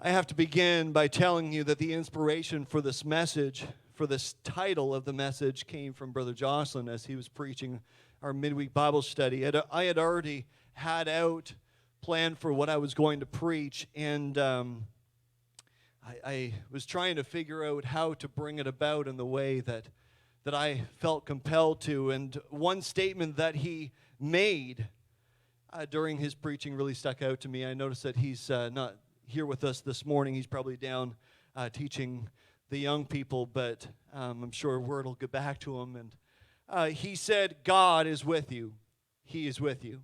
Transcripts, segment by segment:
I have to begin by telling you that the inspiration for this message, for this title of the message, came from Brother Jocelyn as he was preaching our midweek Bible study. I had already had out planned for what I was going to preach, and I was trying to figure out how to bring it about in the way that I felt compelled to. And one statement that he made during his preaching really stuck out to me. I noticed that he's not here with us this morning. He's probably down teaching the young people, but I'm sure word will get back to him. And he said, God is with you. He is with you.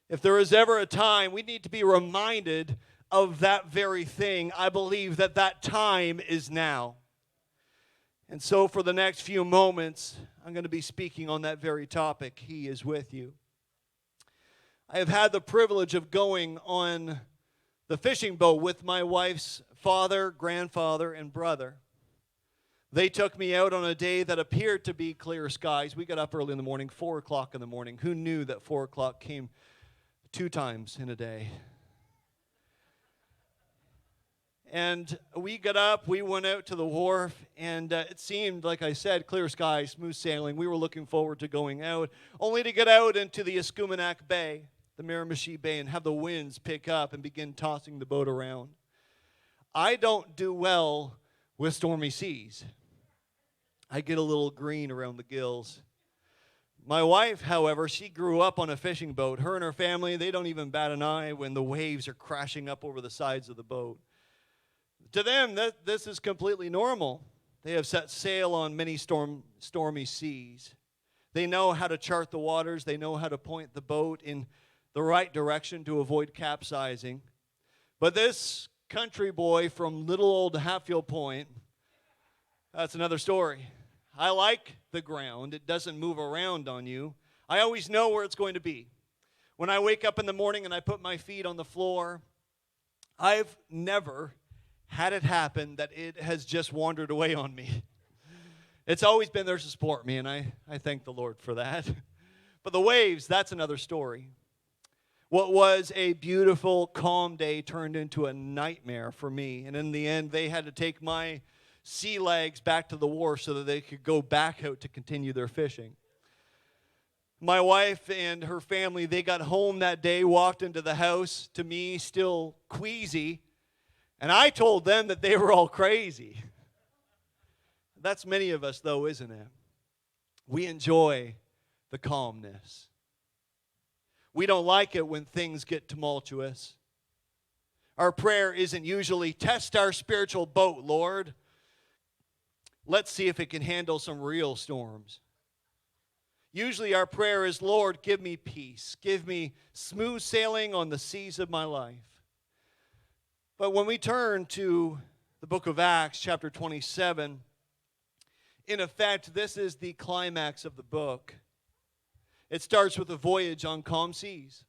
If there is ever a time we need to be reminded of that very thing, I believe that that time is now. And so for the next few moments, I'm going to be speaking on that very topic. He is with you. I have had the privilege of going on the fishing boat with my wife's father, grandfather, and brother. They took me out on a day that appeared to be clear skies. We got up early in the morning, 4 o'clock in the morning. Who knew that 4 o'clock came 2 times in a day? And we got up, we went out to the wharf, and it seemed, like I said, clear skies, smooth sailing. We were looking forward to going out, only to get out into the Escuminac Bay, the Miramichi Bay, and have the winds pick up and begin tossing the boat around. I don't do well with stormy seas. I get a little green around the gills. My wife, however, she grew up on a fishing boat. Her and her family, they don't even bat an eye when the waves are crashing up over the sides of the boat. To them, this is completely normal. They have set sail on many stormy seas. They know how to chart the waters. They know how to point the boat in the right direction to avoid capsizing. But this country boy from little old Hatfield Point, that's another story. I like the ground. It doesn't move around on you. I always know where it's going to be. When I wake up in the morning and I put my feet on the floor, I've never had it happen that it has just wandered away on me. It's always been there to support me, and I thank the Lord for that. But the waves, that's another story. What was a beautiful, calm day turned into a nightmare for me. And in the end, they had to take my sea legs back to the wharf so that they could go back out to continue their fishing. My wife and her family, they got home that day, walked into the house, to me, still queasy. And I told them that they were all crazy. That's many of us, though, isn't it? We enjoy the calmness. We don't like it when things get tumultuous. Our prayer isn't usually, test our spiritual boat, Lord. Let's see if it can handle some real storms. Usually our prayer is, Lord, give me peace. Give me smooth sailing on the seas of my life. But when we turn to the book of Acts, chapter 27, in effect, this is the climax of the book. It starts with a voyage on calm seas.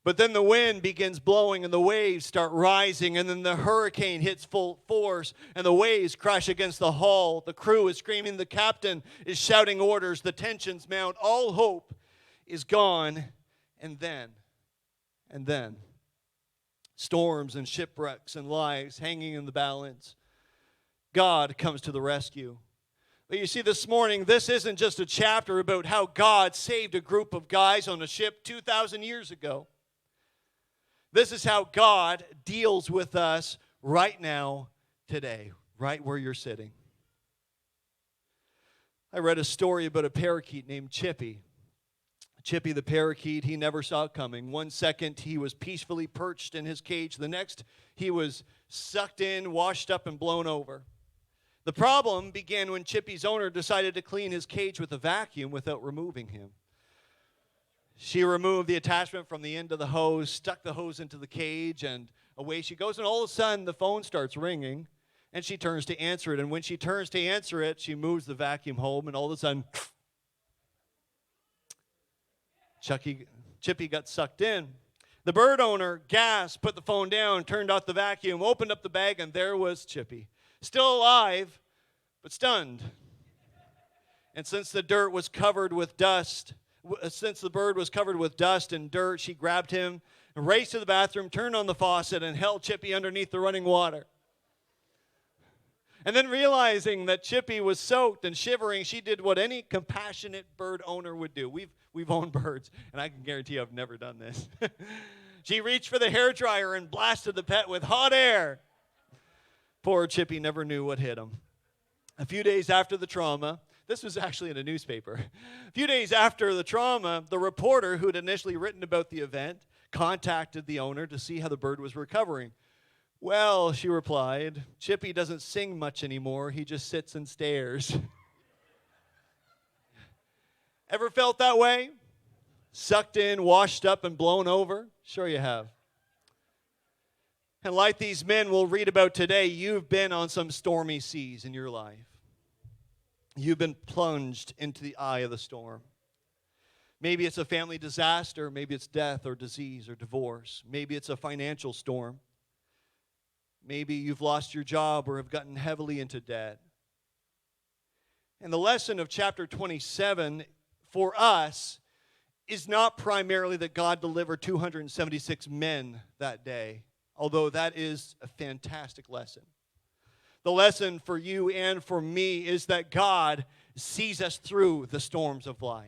But then the wind begins blowing and the waves start rising, and then the hurricane hits full force and the waves crash against the hull. The crew is screaming, the captain is shouting orders, the tensions mount, all hope is gone, and then, storms and shipwrecks and lives hanging in the balance. God comes to the rescue. But you see, this morning, this isn't just a chapter about how God saved a group of guys on a ship 2,000 years ago. This is how God deals with us right now, today, right where you're sitting. I read a story about a parakeet named Chippy. Chippy the parakeet, he never saw it coming. 1 second, he was peacefully perched in his cage. The next, he was sucked in, washed up, and blown over. The problem began when Chippy's owner decided to clean his cage with a vacuum without removing him. She removed the attachment from the end of the hose, stuck the hose into the cage, and away she goes. And all of a sudden, the phone starts ringing, and she turns to answer it. And when she turns to answer it, she moves the vacuum home, and all of a sudden, Chippy got sucked in. The bird owner gasped, put the phone down, turned off the vacuum, opened up the bag, and there was Chippy. Still alive, but stunned. And since the bird was covered with dust and dirt, she grabbed him, raced to the bathroom, turned on the faucet, and held Chippy underneath the running water. And then realizing that Chippy was soaked and shivering, she did what any compassionate bird owner would do. We've owned birds, and I can guarantee I've never done this. She reached for the hairdryer and blasted the pet with hot air. Poor Chippy never knew what hit him. A few days after the trauma, this was actually in a newspaper. A few days after the trauma, the reporter who had initially written about the event contacted the owner to see how the bird was recovering. Well, she replied, Chippy doesn't sing much anymore. He just sits and stares. Ever felt that way? Sucked in, washed up, and blown over? Sure you have. And like these men we'll read about today, you've been on some stormy seas in your life. You've been plunged into the eye of the storm. Maybe it's a family disaster. Maybe it's death or disease or divorce. Maybe it's a financial storm. Maybe you've lost your job or have gotten heavily into debt. And the lesson of chapter 27 for us is not primarily that God delivered 276 men that day, although that is a fantastic lesson. The lesson for you and for me is that God sees us through the storms of life.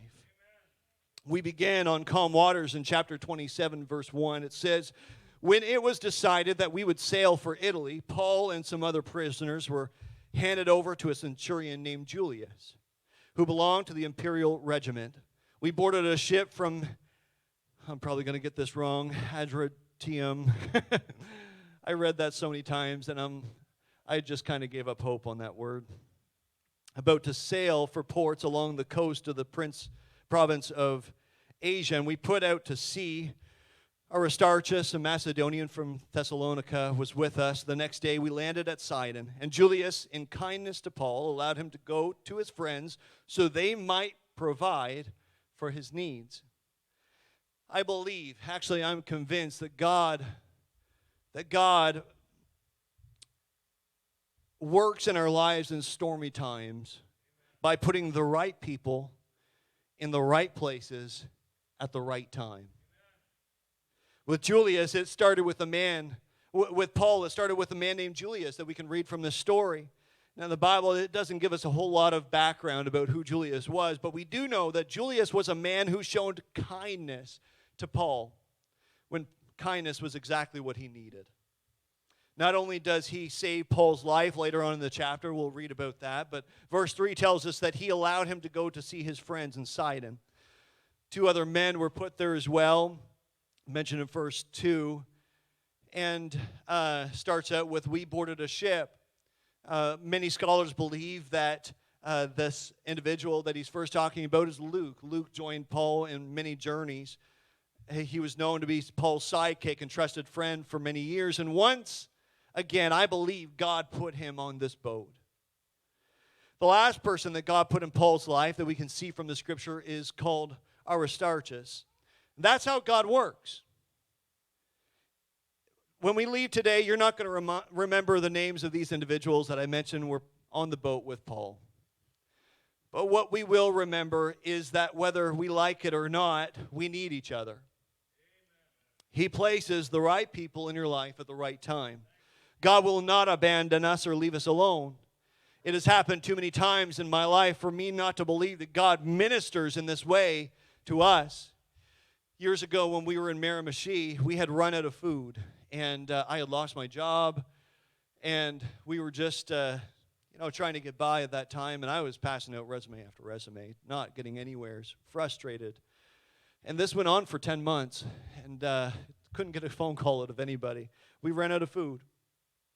We began on calm waters in chapter 27, verse 1. It says, when it was decided that we would sail for Italy, Paul and some other prisoners were handed over to a centurion named Julius, who belonged to the imperial regiment. We boarded a ship from, I'm probably going to get this wrong, Adramyttium. I read that so many times, and I just kind of gave up hope on that word. About to sail for ports along the coast of the province of Asia, and we put out to sea. Aristarchus, a Macedonian from Thessalonica, was with us. The next day we landed at Sidon, and Julius, in kindness to Paul, allowed him to go to his friends so they might provide for his needs. I believe, actually I'm convinced that God works in our lives in stormy times by putting the right people in the right places at the right time. With Julius, it started with a man. With Paul, it started with a man named Julius that we can read from this story. Now, the Bible, it doesn't give us a whole lot of background about who Julius was, but we do know that Julius was a man who showed kindness to Paul when kindness was exactly what he needed. Not only does he save Paul's life later on in the chapter, we'll read about that, but verse 3 tells us that he allowed him to go to see his friends in Sidon. 2 other men were put there as well, mentioned in verse 2, and starts out with, we boarded a ship. Many scholars believe that this individual that he's first talking about is Luke. Luke joined Paul in many journeys. He was known to be Paul's sidekick and trusted friend for many years, and once again, I believe God put him on this boat. The last person that God put in Paul's life that we can see from the scripture is called Aristarchus. That's how God works. When we leave today, you're not going to remember the names of these individuals that I mentioned were on the boat with Paul. But what we will remember is that whether we like it or not, we need each other. Amen. He places the right people in your life at the right time. God will not abandon us or leave us alone. It has happened too many times in my life for me not to believe that God ministers in this way to us. Years ago when we were in Miramichi, we had run out of food, and I had lost my job, and we were just trying to get by at that time, and I was passing out resume after resume, not getting anywhere, frustrated. And this went on for 10 months, and couldn't get a phone call out of anybody. We ran out of food,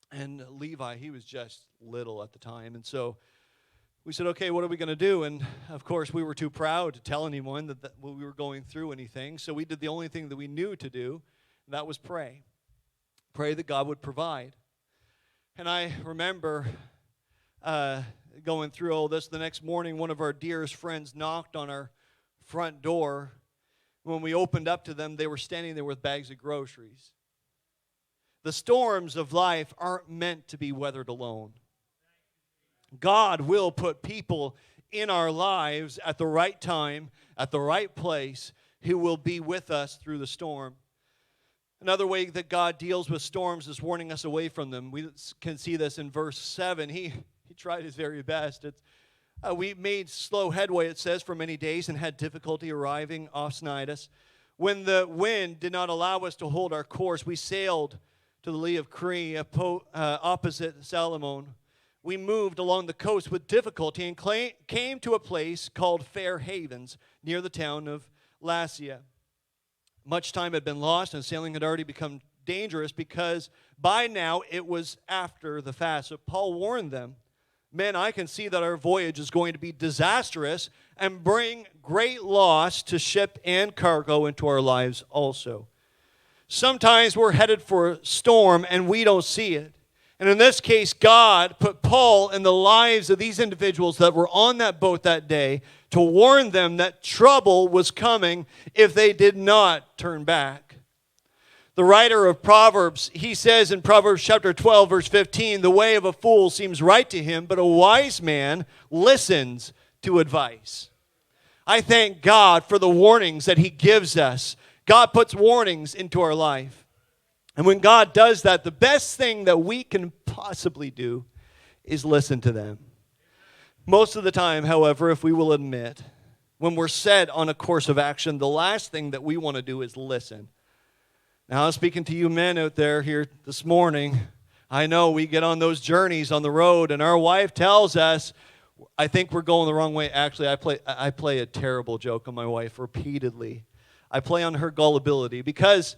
and Levi, he was just little at the time, and so we said, okay, what are we going to do? And, of course, we were too proud to tell anyone that we were going through anything. So we did the only thing that we knew to do, and that was pray. Pray that God would provide. And I remember going through all this. The next morning, one of our dearest friends knocked on our front door. When we opened up to them, they were standing there with bags of groceries. The storms of life aren't meant to be weathered alone. God will put people in our lives at the right time, at the right place, who will be with us through the storm. Another way that God deals with storms is warning us away from them. We can see this in verse 7. He tried his very best. We made slow headway, it says, for many days and had difficulty arriving off Cnidus. When the wind did not allow us to hold our course, we sailed to the lee of Crete, opposite Salmon. We moved along the coast with difficulty and came to a place called Fair Havens, near the town of Lasea. Much time had been lost, and sailing had already become dangerous because by now it was after the fast. So Paul warned them, men, I can see that our voyage is going to be disastrous and bring great loss to ship and cargo into our lives also. Sometimes we're headed for a storm and we don't see it. And in this case, God put Paul in the lives of these individuals that were on that boat that day to warn them that trouble was coming if they did not turn back. The writer of Proverbs, he says in Proverbs chapter 12, verse 15, the way of a fool seems right to him, but a wise man listens to advice. I thank God for the warnings that he gives us. God puts warnings into our life. And when God does that, the best thing that we can possibly do is listen to them. Most of the time, however, if we will admit, when we're set on a course of action, the last thing that we want to do is listen. Now, I'm speaking to you men out there here this morning. I know we get on those journeys on the road, and our wife tells us, I think we're going the wrong way. Actually, I play a terrible joke on my wife repeatedly. I play on her gullibility because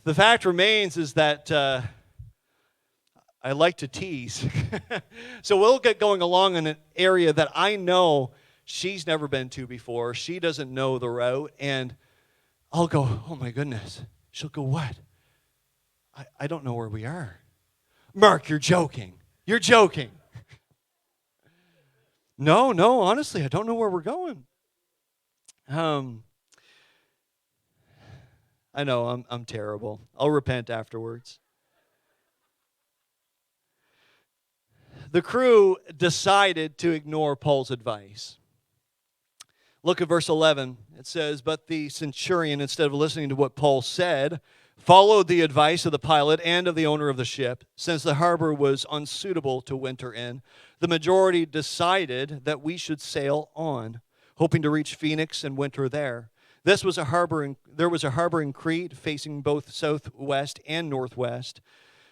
the fact remains is that I like to tease. So we'll get going along in an area that I know she's never been to before. She doesn't know the route. And I'll go, oh my goodness. She'll go, what? I don't know where we are. Mark, you're joking. You're joking. No, honestly, I don't know where we're going. I know, I'm terrible. I'll repent afterwards. The crew decided to ignore Paul's advice. Look at verse 11. It says, but the centurion, instead of listening to what Paul said, followed the advice of the pilot and of the owner of the ship. Since the harbor was unsuitable to winter in, the majority decided that we should sail on, hoping to reach Phoenix and winter there. There was a harbor in Crete facing both southwest and northwest.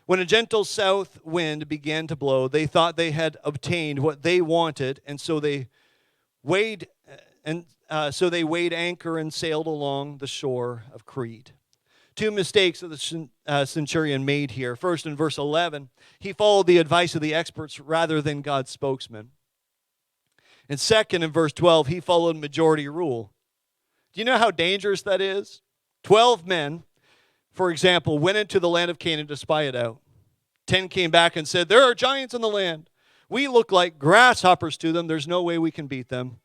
When a gentle south wind began to blow, they thought they had obtained what they wanted, and so they weighed anchor and sailed along the shore of Crete. Two mistakes that the centurion made here. First, in verse 11, he followed the advice of the experts rather than God's spokesman. And second, in verse 12, he followed majority rule. Do you know how dangerous that is? 12 men, for example, went into the land of Canaan to spy it out. 10 came back and said, there are giants in the land. We look like grasshoppers to them. There's no way we can beat them.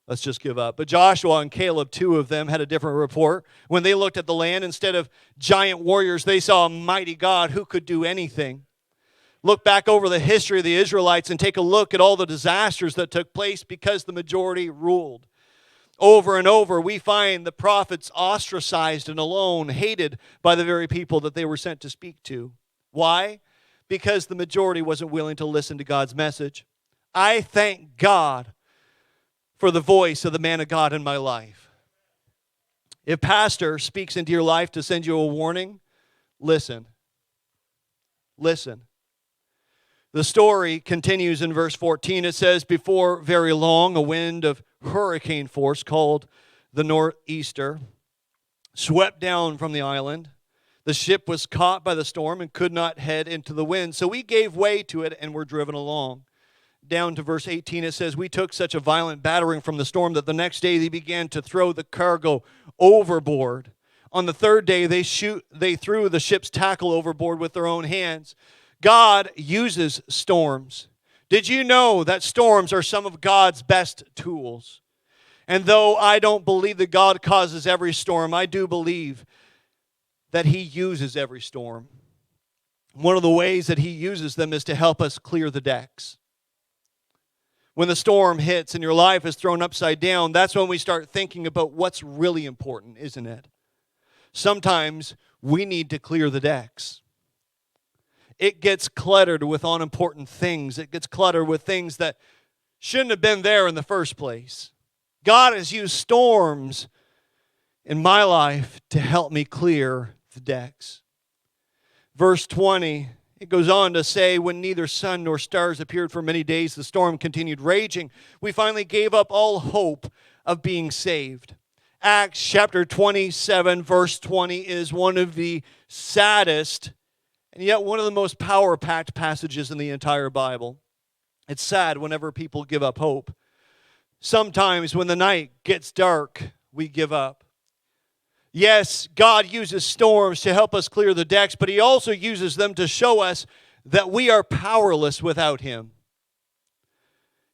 Let's just give up. But Joshua and Caleb, two of them, had a different report. When they looked at the land, instead of giant warriors, they saw a mighty God who could do anything. Look back over the history of the Israelites and take a look at all the disasters that took place because the majority ruled. Over and over, we find the prophets ostracized and alone, hated by the very people that they were sent to speak to. Why? Because the majority wasn't willing to listen to God's message. I thank God for the voice of the man of God in my life. If pastor speaks into your life to send you a warning, listen. Listen. The story continues in verse 14. It says, before very long, a wind of hurricane force called the northeaster swept down from the island. The ship was caught by the storm and could not head into the wind. So we gave way to it and were driven along. Down to verse 18, it says, we took such a violent battering from the storm that the next day they began to throw the cargo overboard. On the third day, they threw the ship's tackle overboard with their own hands. God uses storms. Did you know that storms are some of God's best tools? And though I don't believe that God causes every storm, I do believe that he uses every storm. One of the ways that he uses them is to help us clear the decks. When the storm hits and your life is thrown upside down, that's when we start thinking about what's really important, isn't it? Sometimes we need to clear the decks. It gets cluttered with unimportant things. It gets cluttered with things that shouldn't have been there in the first place. God has used storms in my life to help me clear the decks. Verse 20, it goes on to say, when neither sun nor stars appeared for many days, the storm continued raging. We finally gave up all hope of being saved. Acts chapter 27, verse 20 is one of the saddest and yet one of the most power-packed passages in the entire Bible. It's sad whenever people give up hope. Sometimes when the night gets dark, we give up. Yes, God uses storms to help us clear the decks, but He also uses them to show us that we are powerless without Him.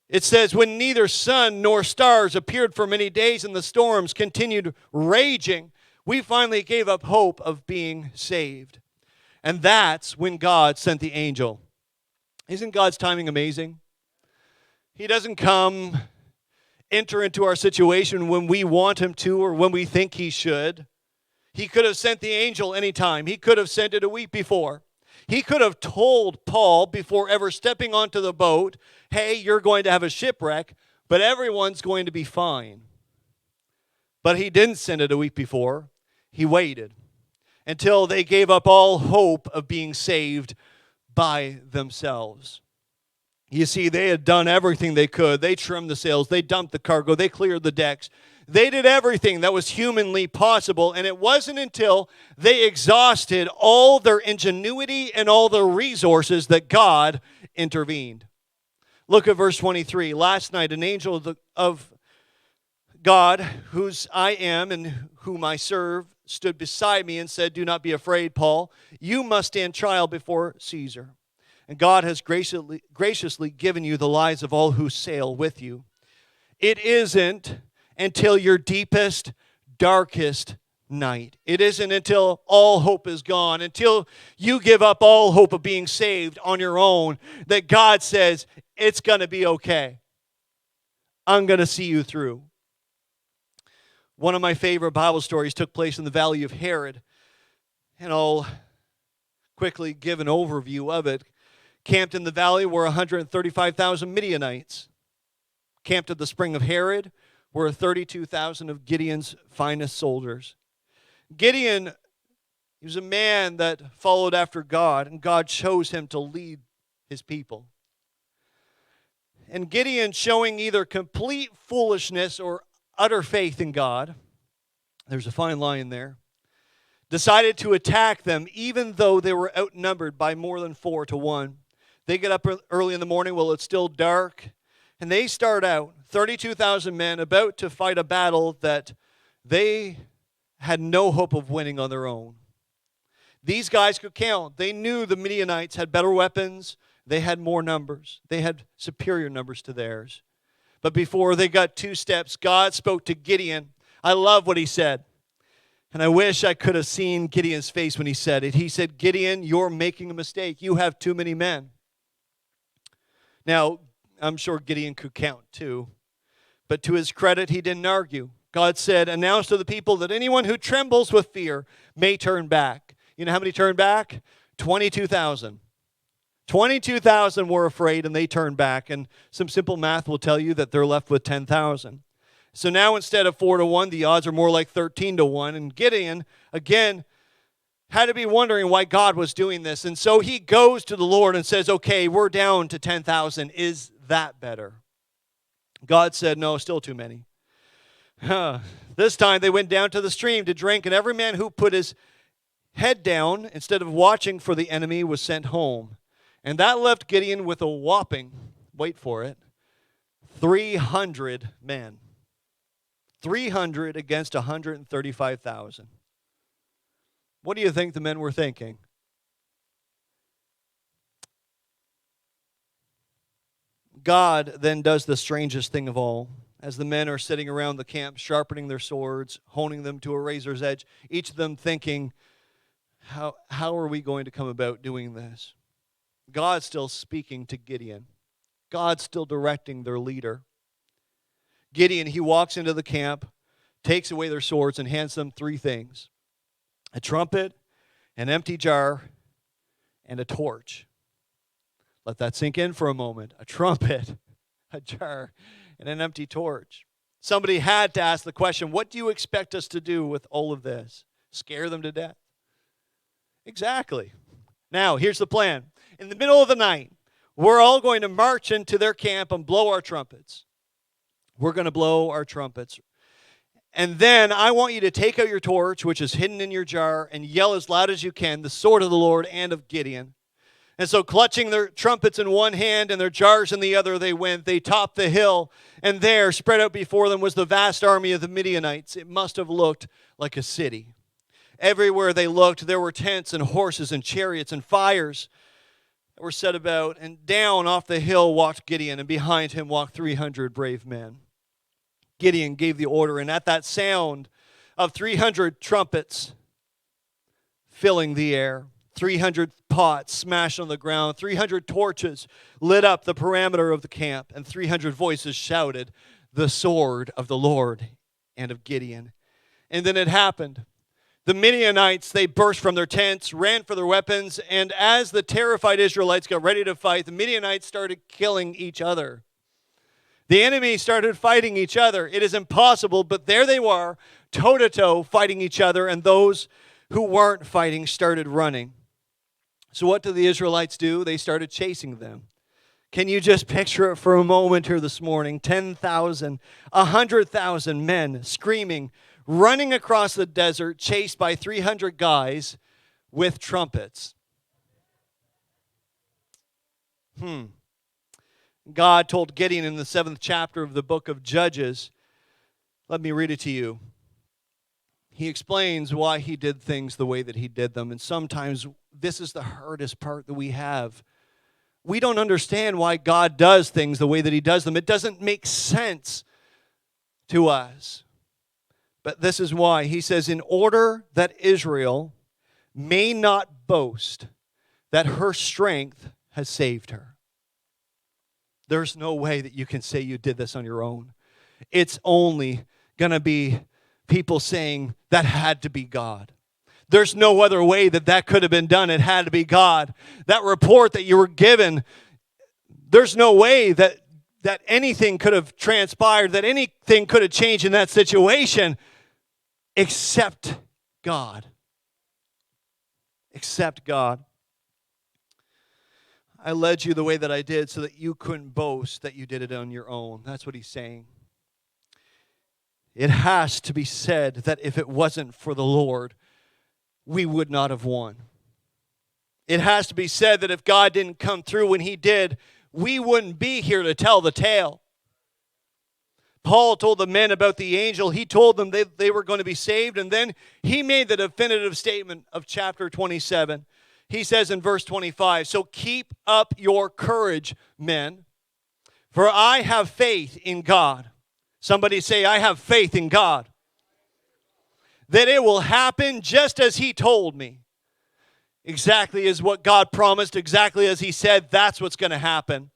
It says, when neither sun nor stars appeared for many days and the storms continued raging, we finally gave up hope of being saved. And that's when God sent the angel. Isn't God's timing amazing? He doesn't come, enter into our situation when we want Him to or when we think He should. He could have sent the angel anytime. He could have sent it a week before. He could have told Paul before ever stepping onto the boat, hey, you're going to have a shipwreck, but everyone's going to be fine. But He didn't send it a week before. He waited until they gave up all hope of being saved by themselves. You see, they had done everything they could. They trimmed the sails. They dumped the cargo. They cleared the decks. They did everything that was humanly possible, and it wasn't until they exhausted all their ingenuity and all their resources that God intervened. Look at verse 23. Last night, an angel of God, whose I am and whom I serve, stood beside me and said, do not be afraid, Paul. You must stand trial before Caesar. And God has graciously given you the lives of all who sail with you. It isn't until your deepest, darkest night. It isn't until all hope is gone, until you give up all hope of being saved on your own, that God says, it's going to be okay. I'm going to see you through. One of my favorite Bible stories took place in the Valley of Herod, and I'll quickly give an overview of it. Camped in the valley were 135,000 Midianites. Camped at the spring of Herod were 32,000 of Gideon's finest soldiers. Gideon, he was a man that followed after God, and God chose him to lead his people. And Gideon, showing either complete foolishness or utter faith in God, there's a fine line there, decided to attack them even though they were outnumbered by more than 4 to 1. They get up early in the morning while it's still dark, and they start out, 32,000 men, about to fight a battle that they had no hope of winning on their own. These guys could count. They knew the Midianites had better weapons. They had more numbers. They had superior numbers to theirs. But before they got 2 steps, God spoke to Gideon. I love what he said. And I wish I could have seen Gideon's face when he said it. He said, Gideon, you're making a mistake. You have too many men. Now, I'm sure Gideon could count too. But to his credit, he didn't argue. God said, announce to the people that anyone who trembles with fear may turn back. You know how many turned back? 22,000. 22,000 were afraid and they turned back. And some simple math will tell you that they're left with 10,000. So now instead of 4 to 1, the odds are more like 13 to 1. And Gideon, again, had to be wondering why God was doing this. And so he goes to the Lord and says, okay, we're down to 10,000. Is that better? God said, no, still too many. This time they went down to the stream to drink, and every man who put his head down instead of watching for the enemy was sent home. And that left Gideon with a whopping, wait for it, 300 men. 300 against 135,000. What do you think the men were thinking? God then does the strangest thing of all. As the men are sitting around the camp, sharpening their swords, honing them to a razor's edge, each of them thinking, how are we going to come about doing this? God's still speaking to Gideon. God's still directing their leader. Gideon, he walks into the camp, takes away their swords, and hands them 3 things: a trumpet, an empty jar, and a torch. Let that sink in for a moment. A trumpet, a jar, and an empty torch. Somebody had to ask the question, what do you expect us to do with all of this? Scare them to death? Exactly. Now, here's the plan. In the middle of the night, we're all going to march into their camp and blow our trumpets. We're going to blow our trumpets. And then I want you to take out your torch, which is hidden in your jar, and yell as loud as you can, the sword of the Lord and of Gideon. And so clutching their trumpets in one hand and their jars in the other, they went. They topped the hill, and there, spread out before them, was the vast army of the Midianites. It must have looked like a city. Everywhere they looked, there were tents and horses and chariots and fires that were set about. And down off the hill walked Gideon, and behind him walked 300 brave men. Gideon gave the order, and at that sound of 300 trumpets filling the air, 300 pots smashed on the ground, 300 torches lit up the perimeter of the camp, and 300 voices shouted, the sword of the Lord and of Gideon. And then it happened. The Midianites, they burst from their tents, ran for their weapons, and as the terrified Israelites got ready to fight, the Midianites started killing each other. The enemy started fighting each other. It is impossible, but there they were, toe-to-toe, fighting each other, and those who weren't fighting started running. So what did the Israelites do? They started chasing them. Can you just picture it for a moment here this morning? 10,000, 100,000 men screaming, running across the desert, chased by 300 guys with trumpets. God told Gideon in the 7th chapter of the book of Judges, let me read it to you. He explains why he did things the way that he did them, and sometimes this is the hardest part that we have. We don't understand why God does things the way that he does them. It doesn't make sense to us. But this is why. He says, in order that Israel may not boast that her strength has saved her. There's no way that you can say you did this on your own. It's only going to be people saying that had to be God. There's no other way that that could have been done. It had to be God. That report that you were given, there's no way that anything could have transpired, that anything could have changed in that situation except God. Except God. I led you the way that I did so that you couldn't boast that you did it on your own. That's what he's saying. It has to be said that if it wasn't for the Lord, we would not have won. It has to be said that if God didn't come through when he did, we wouldn't be here to tell the tale. Paul told the men about the angel. He told them they were going to be saved, and then he made the definitive statement of chapter 27. He says in verse 25, so keep up your courage, men, for I have faith in God. Somebody say, I have faith in God. That it will happen just as he told me. Exactly as what God promised, exactly as he said, that's what's going to happen.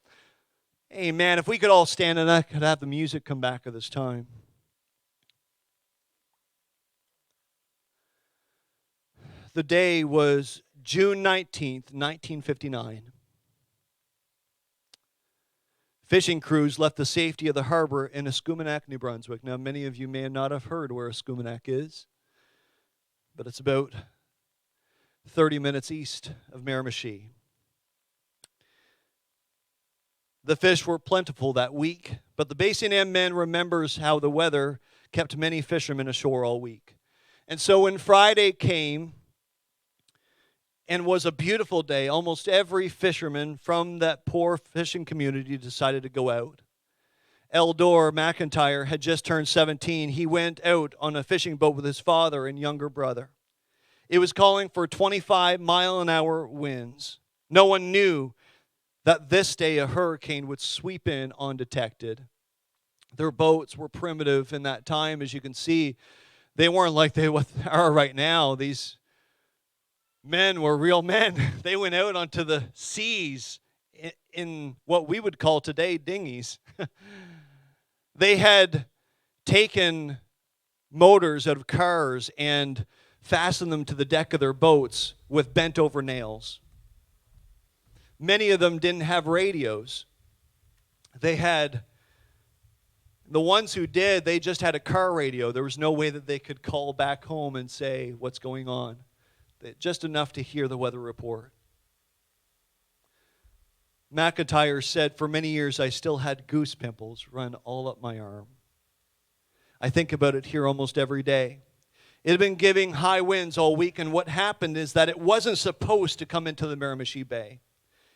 Amen. If we could all stand and I could have the music come back at this time. The day was June 19th, 1959. Fishing crews left the safety of the harbor in Escuminac, New Brunswick. Now, many of you may not have heard where Escuminac is, but it's about 30 minutes east of Miramichi. The fish were plentiful that week, but the Basin M men remembers how the weather kept many fishermen ashore all week. And so when Friday came and was a beautiful day, almost every fisherman from that poor fishing community decided to go out. Eldor McIntyre had just turned 17. He went out on a fishing boat with his father and younger brother. It was calling for 25-mile-an-hour winds. No one knew that this day a hurricane would sweep in undetected. Their boats were primitive in that time, as you can see. They weren't like they are right now. These men were real men. They went out onto the seas in what we would call today dinghies. They had taken motors out of cars and fastened them to the deck of their boats with bent-over nails. Many of them didn't have radios. The ones who did, they just had a car radio. There was no way that they could call back home and say what's going on. Just enough to hear the weather report. McIntyre said, "For many years I still had goose pimples run all up my arm." I think about it here almost every day. It had been giving high winds all week, and what happened is that it wasn't supposed to come into the Miramichi Bay.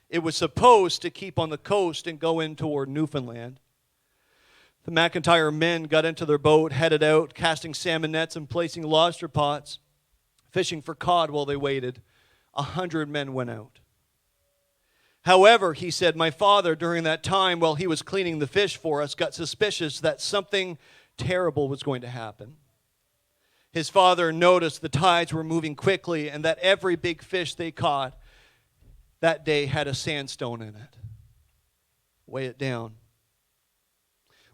It was supposed to keep on the coast and go in toward Newfoundland. The McIntyre men got into their boat, headed out, casting salmon nets and placing lobster pots, fishing for cod while they waited. 100 men went out. However, he said, my father, during that time, while he was cleaning the fish for us, got suspicious that something terrible was going to happen. His father noticed the tides were moving quickly and that every big fish they caught that day had a sandstone in it. Weigh it down.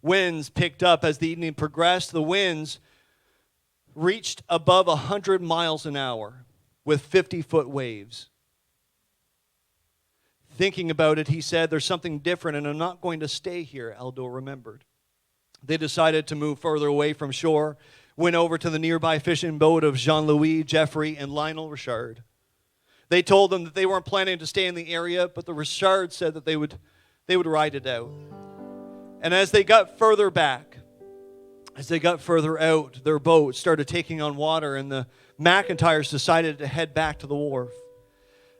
Winds picked up as the evening progressed. The winds reached above 100 miles an hour with 50-foot waves. Thinking about it, he said, there's something different, and I'm not going to stay here, Aldo remembered. They decided to move further away from shore, went over to the nearby fishing boat of Jean-Louis, Jeffrey, and Lionel Richard. They told them that they weren't planning to stay in the area, but the Richards said that they would ride it out. And as they got further back, as they got further out, their boat started taking on water, and the McIntyres decided to head back to the wharf.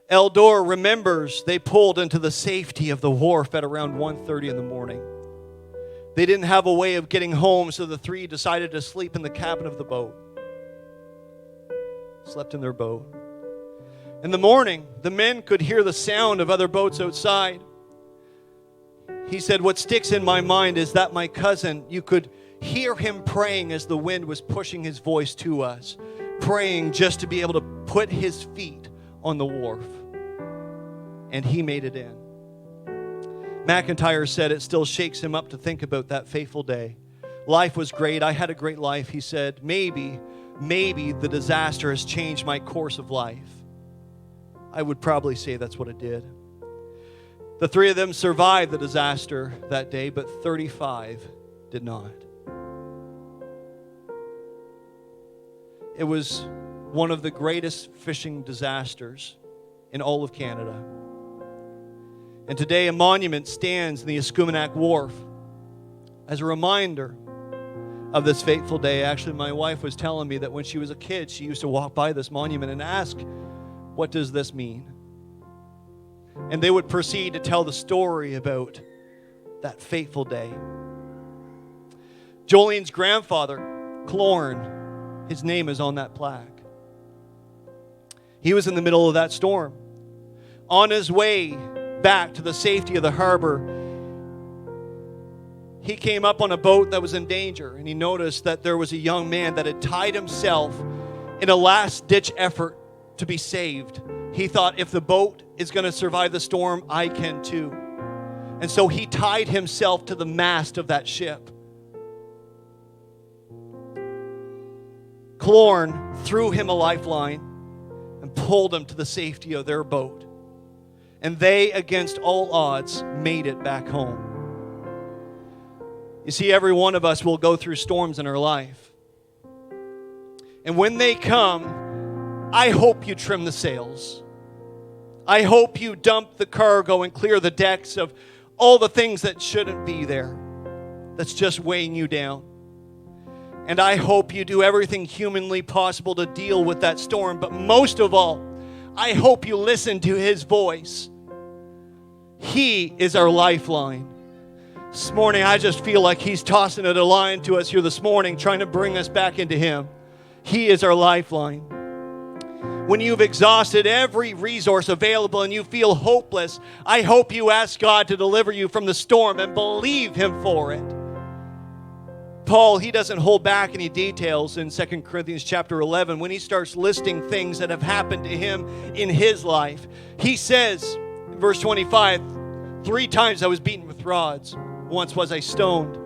Eldor remembers they pulled into the safety of the wharf at around 1:30 in the morning. They didn't have a way of getting home, so the three decided to sleep in the cabin of the boat. Slept in their boat. In the morning, the men could hear the sound of other boats outside. He said, what sticks in my mind is that my cousin, you could hear him praying as the wind was pushing his voice to us, praying just to be able to put his feet on the wharf. And he made it in. McIntyre said it still shakes him up to think about that fateful day. Life was great. I had a great life, he said. Maybe the disaster has changed my course of life. I would probably say that's what it did. The three of them survived the disaster that day, but 35 did not. It was one of the greatest fishing disasters in all of Canada. And today a monument stands in the Escuminac Wharf as a reminder of this fateful day. Actually, my wife was telling me that when she was a kid, she used to walk by this monument and ask, what does this mean? And they would proceed to tell the story about that fateful day. Jolene's grandfather, Clorne, his name is on that plaque. He was in the middle of that storm. On his way back to the safety of the harbor, he came up on a boat that was in danger, and he noticed that there was a young man that had tied himself in a last-ditch effort to be saved. He thought, if the boat is going to survive the storm, I can too. And so he tied himself to the mast of that ship. Clorne threw him a lifeline and pulled him to the safety of their boat. And they, against all odds, made it back home. You see, every one of us will go through storms in our life. And when they come, I hope you trim the sails. I hope you dump the cargo and clear the decks of all the things that shouldn't be there, that's just weighing you down. And I hope you do everything humanly possible to deal with that storm. But most of all, I hope you listen to His voice. He is our lifeline. This morning, I just feel like He's tossing a line to us here this morning, trying to bring us back into Him. He is our lifeline. When you've exhausted every resource available and you feel hopeless, I hope you ask God to deliver you from the storm and believe Him for it. Paul, he doesn't hold back any details in 2 Corinthians chapter 11 when he starts listing things that have happened to him in his life. He says in verse 25, 3 times I was beaten with rods. Once was I stoned.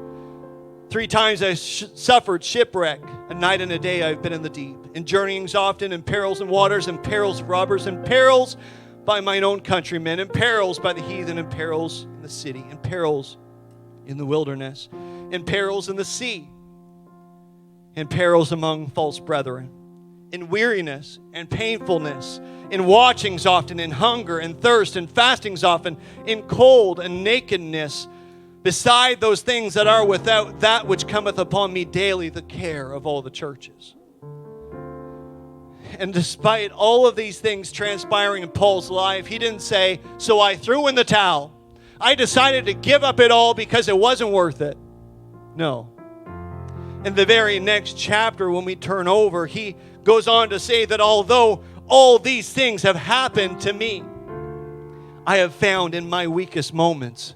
3 times I suffered shipwreck. A night and a day I've been in the deep. In journeyings often, in perils and waters, in perils of robbers, in perils by mine own countrymen, in perils by the heathen, in perils in the city, in perils in the wilderness, in perils in the sea, in perils among false brethren, in weariness and painfulness, in watchings often, in hunger and thirst, in fastings often, in cold and nakedness, beside those things that are without, that which cometh upon me daily, the care of all the churches. And despite all of these things transpiring in Paul's life, he didn't say, so I threw in the towel. I decided to give up it all because it wasn't worth it. No. In the very next chapter, when we turn over, he goes on to say that although all these things have happened to me, I have found in my weakest moments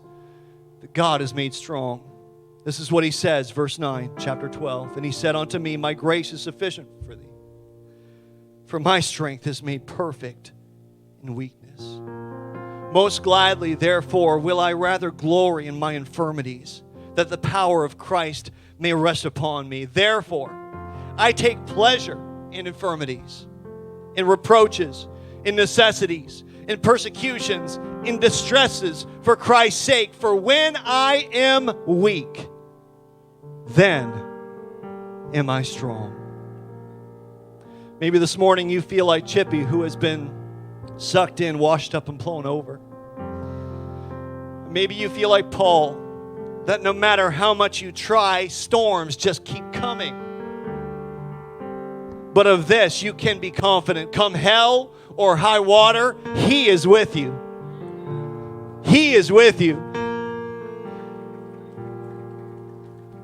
that God is made strong. This is what he says, verse 9, chapter 12. And he said unto me, my grace is sufficient for thee, for my strength is made perfect in weakness. Most gladly, therefore, will I rather glory in my infirmities, that the power of Christ may rest upon me. Therefore, I take pleasure in infirmities, in reproaches, in necessities, in persecutions, in distresses, for Christ's sake. For when I am weak, then am I strong. Maybe this morning you feel like Chippy, who has been sucked in, washed up, and blown over. Maybe you feel like Paul, that no matter how much you try, storms just keep coming. But of this you can be confident. Come hell or high water, he is with you. He is with you.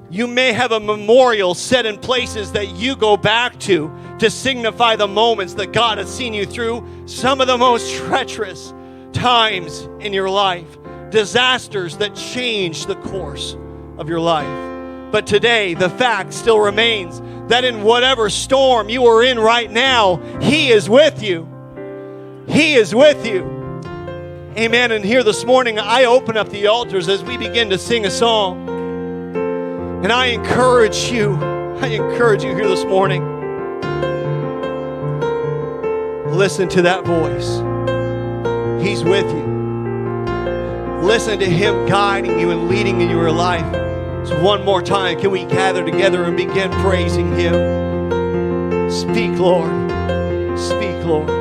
You may have a memorial set in places that you go back to signify the moments that God has seen you through some of the most treacherous times in your life. Disasters that changed the course of your life. But today, the fact still remains that in whatever storm you are in right now, he is with you. He is with you. Amen. And here this morning, I open up the altars as we begin to sing a song. And I encourage you here this morning. Listen to that voice. He's with you. Listen to him guiding you and leading in your life. So one more time, can we gather together and begin praising him? Speak, Lord. Speak, Lord.